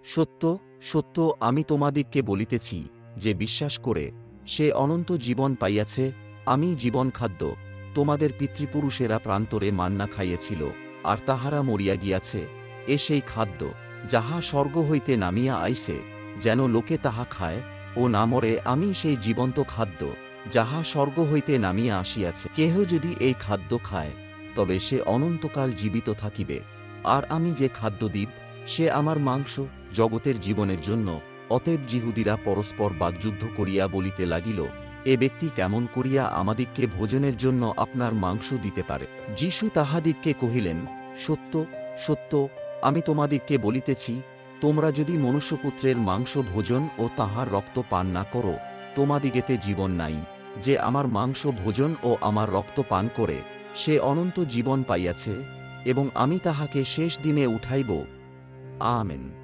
সত্য সত্য আমি তোমাদিগকে বলিতেছি, যে বিশ্বাস করে সে অনন্ত জীবন পাইয়াছে। আমি জীবন খাদ্য। তোমাদের পিতৃপুরুষেরা প্রান্তরে মান্না খাইয়াছিল, আর তাহারা মরিয়া গিয়াছে। এ সেই খাদ্য, যাহা স্বর্গ হইতে নামিয়া আইছে, যেন লোকে তাহা খায় ও না মরে। আমি সেই জীবন্ত খাদ্য, যাহা স্বর্গ হইতে নামিয়া আসিয়াছে। কেহ যদি এই খাদ্য খায়, তবে সে অনন্তকাল জীবিত থাকিবে। আর আমি যে খাদ্য দিব, সে আমার মাংস, জগতের জীবনের জন্য। অতএব যিহুদীরা পরস্পর বাগযুদ্ধ করিয়া বলিতে লাগিল, এ ব্যক্তি কেমন করিয়া আমাদিগকে ভোজনের জন্য আপনার মাংস দিতে পারে? যীশু তাহাদিগকে কহিলেন, সত্য সত্য আমি তোমাদিগকে বলিতেছি, তোমরা যদি মনুষ্যপুত্রের মাংস ভোজন ও তাহার রক্ত পান না করো, তোমাদিগেতে জীবন নাই। যে আমার মাংস ভোজন ও আমার রক্ত পান করে, সে অনন্ত জীবন পাইয়াছে, এবং আমি তাহাকে শেষ দিনে উঠাইব। আমেন।